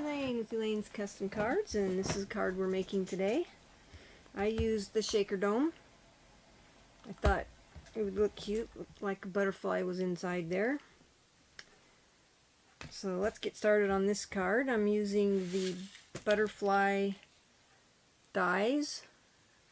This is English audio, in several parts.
Elaine with Elaine's Custom Cards, and this is a card we're making today. I used the shaker dome. I thought it would look cute, looked like a butterfly was inside there. So let's get started on this card. I'm using the butterfly dies,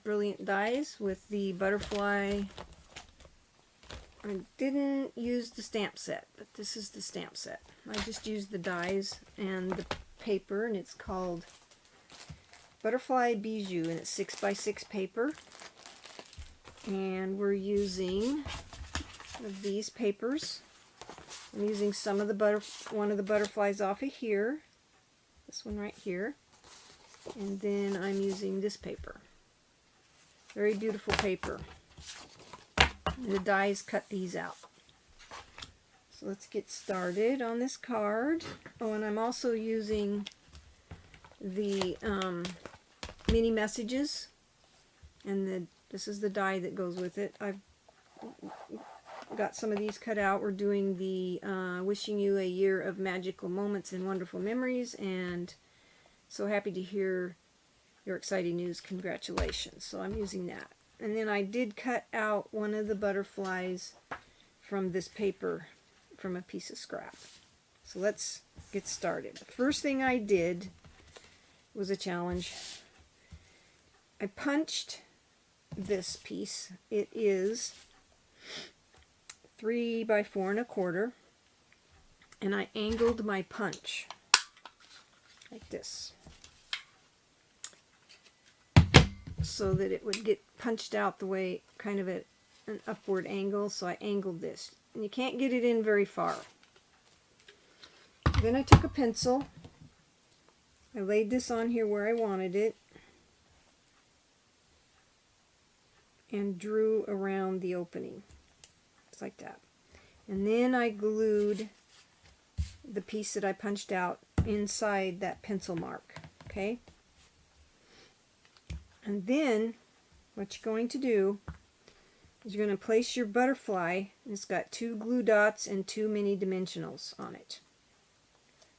Brilliant dies with the butterfly. I didn't use the stamp set, but this is the stamp set. I just used the dies and the paper, and it's called Butterfly Bijou, and it's 6x6 paper. And we're using these papers. I'm using some of the one of the butterflies off of here, this one right here, and then I'm using this paper. Very beautiful paper. The dies cut these out. So let's get started on this card. Oh, and I'm also using the mini messages, and this is the die that goes with it. I've got some of these cut out. We're doing the wishing you a year of magical moments and wonderful memories, and so happy to hear your exciting news. Congratulations. So I'm using that. And then I did cut out one of the butterflies from this paper from a piece of scrap. So let's get started. The first thing I did was a challenge. I punched this piece. It is 3 by 4 1/4, and I angled my punch like this so that it would get punched out the way, kind of at an upward angle. So I angled this, and you can't get it in very far. Then I took a pencil, I laid this on here where I wanted it, and drew around the opening, just like that. And then I glued the piece that I punched out inside that pencil mark, okay? And then what you're going to do is you're going to place your butterfly, and it's got 2 glue dots and 2 mini dimensionals on it.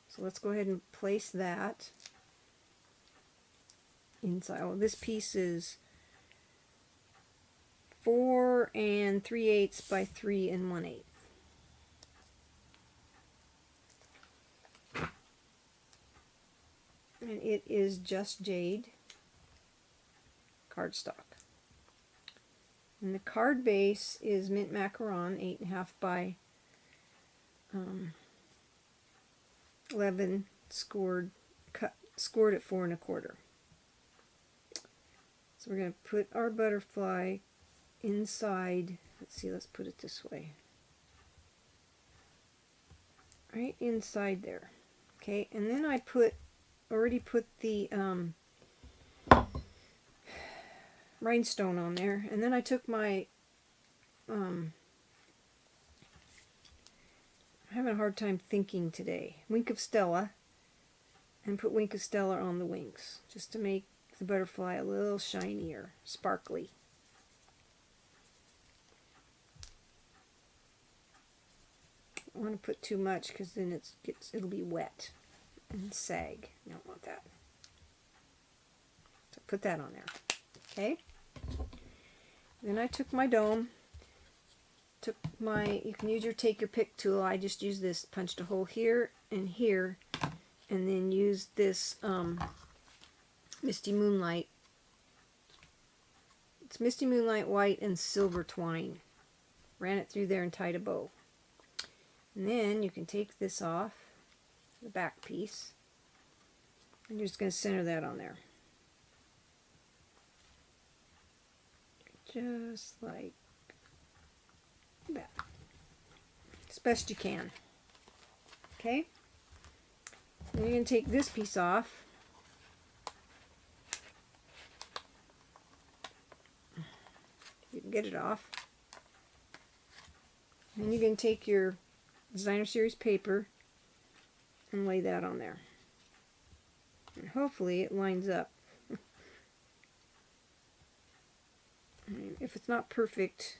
So let's go ahead and place that inside. Oh, this piece is 4 3/8 by 3 1/8. And it is just jade cardstock. And the card base is mint macaron, 8.5 by 11, scored at 4 1/4. So we're going to put our butterfly inside. Let's see, let's put it this way. Right inside there. Okay, and then I already put the rhinestone on there, and then I took my I'm having a hard time thinking today, Wink of Stella, and put Wink of Stella on the wings just to make the butterfly a little shinier, sparkly. I don't want to put too much because then it'll be wet and sag. I don't want that. So put that on there. Okay. Then I took my dome. You can use your take your pick tool. I just used this, punched a hole here and here, and then used this Misty Moonlight. It's Misty Moonlight white and silver twine. Ran it through there and tied a bow. And then you can take this off, the back piece, and you're just going to center that on there. Just like that. As best you can. Okay? Then you're going to take this piece off. You can get it off. Then you're going to take your Designer Series paper and lay that on there. And hopefully it lines up. If it's not perfect,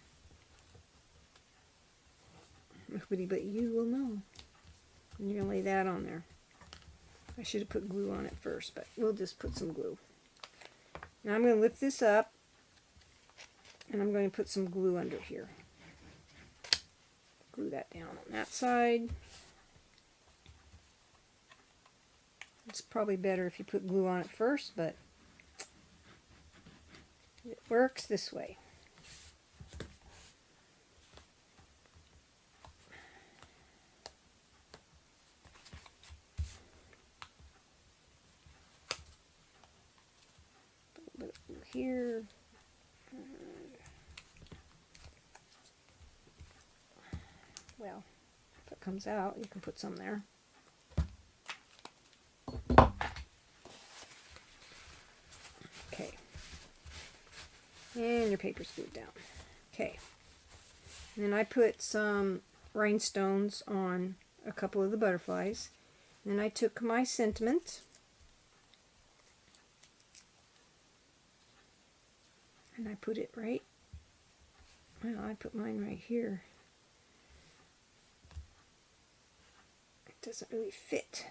nobody but you will know. And you're going to lay that on there. I should have put glue on it first, but we'll just put some glue. Now I'm going to lift this up, and I'm going to put some glue under here. Glue that down on that side. It's probably better if you put glue on it first, but it works this way. Put a little bit of glue here. Well, if it comes out, you can put some there. Okay. And your paper's glued down. Okay. And then I put some rhinestones on a couple of the butterflies. And then I took my sentiment and I put it right, well, I put mine right here. It doesn't really fit.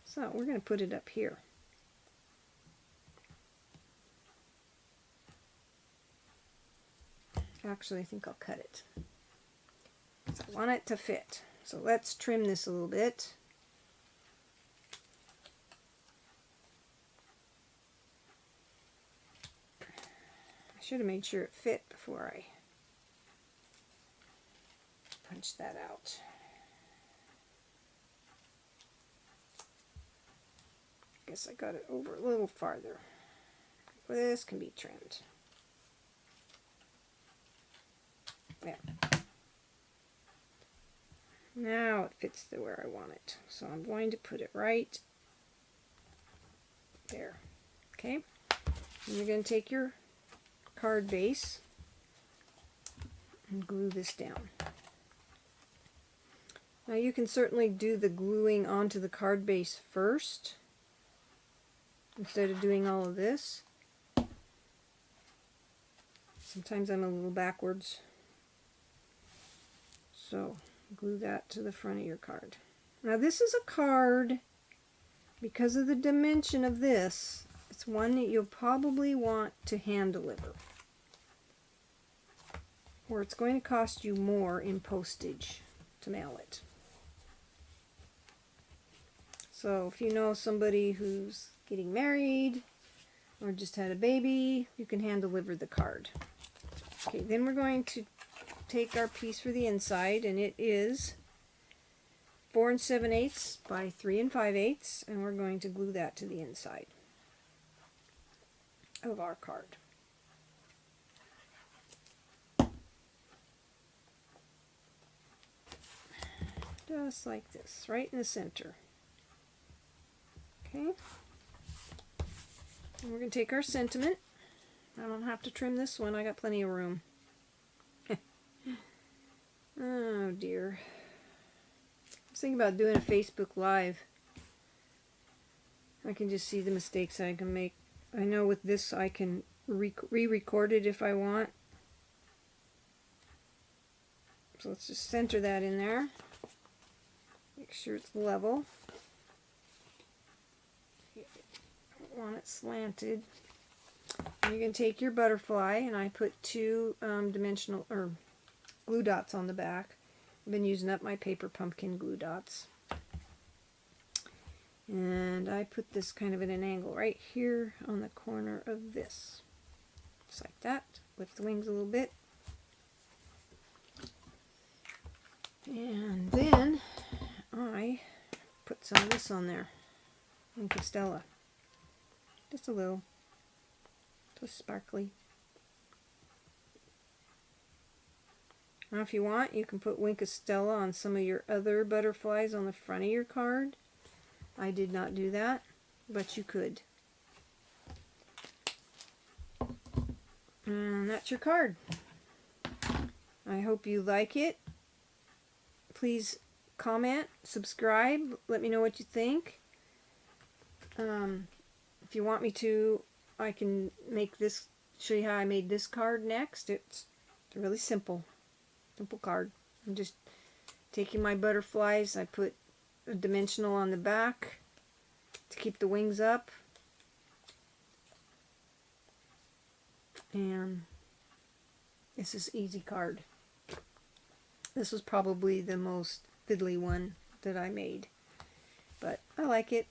So we're going to put it up here. Actually, I think I'll cut it. I want it to fit. So let's trim this a little bit. I should have made sure it fit before I punch that out. I guess I got it over a little farther. This can be trimmed. There. Now it fits to where I want it. So I'm going to put it right there. Okay? And you're going to take your card base and glue this down. Now you can certainly do the gluing onto the card base first instead of doing all of this. Sometimes I'm a little backwards. So glue that to the front of your card. Now this is a card, because of the dimension of this, it's one that you'll probably want to hand deliver. Or it's going to cost you more in postage to mail it. So if you know somebody who's getting married or just had a baby, you can hand deliver the card. Okay, then we're going to take our piece for the inside, and it is 4 7/8 by 3 5/8, and we're going to glue that to the inside of our card. Just like this, right in the center. Okay. And we're going to take our sentiment. I don't have to trim this one, I got plenty of room. Oh dear. I was thinking about doing a Facebook Live. I can just see the mistakes I can make. I know with this I can re-record it if I want. So let's just center that in there. Make sure it's level. I don't want it slanted. And you're going to take your butterfly, and I put 2 dimensional or glue dots on the back. I've been using up my paper pumpkin glue dots. And I put this kind of at an angle right here on the corner of this. Just like that. Lift the wings a little bit. And then I put some of this on there. And Castella. Just a little. Just sparkly. Now if you want, you can put Wink Estella on some of your other butterflies on the front of your card. I did not do that, but you could. And that's your card. I hope you like it. Please comment, subscribe, let me know what you think. If you want me to, I can make this, show you how I made this card next. It's really simple. Simple card. I'm just taking my butterflies, I put a dimensional on the back, to keep the wings up. And this is easy card. This was probably the most fiddly one that I made, but I like it.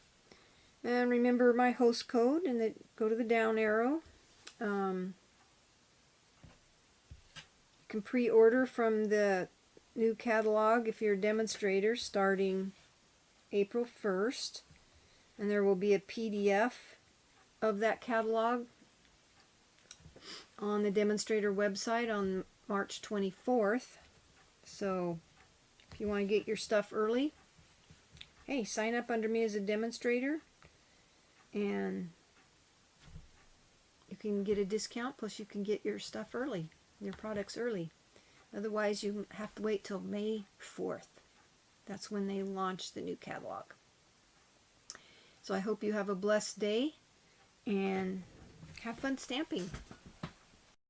And remember my host code, and go to the down arrow. You can pre-order from the new catalog if you're a demonstrator starting April 1st, and there will be a PDF of that catalog on the Demonstrator website on March 24th. So if you want to get your stuff early, hey, sign up under me as a demonstrator and you can get a discount, plus you can get your stuff early, your products early. Otherwise you have to wait till May 4th. That's when they launch the new catalog. So I hope you have a blessed day and have fun stamping.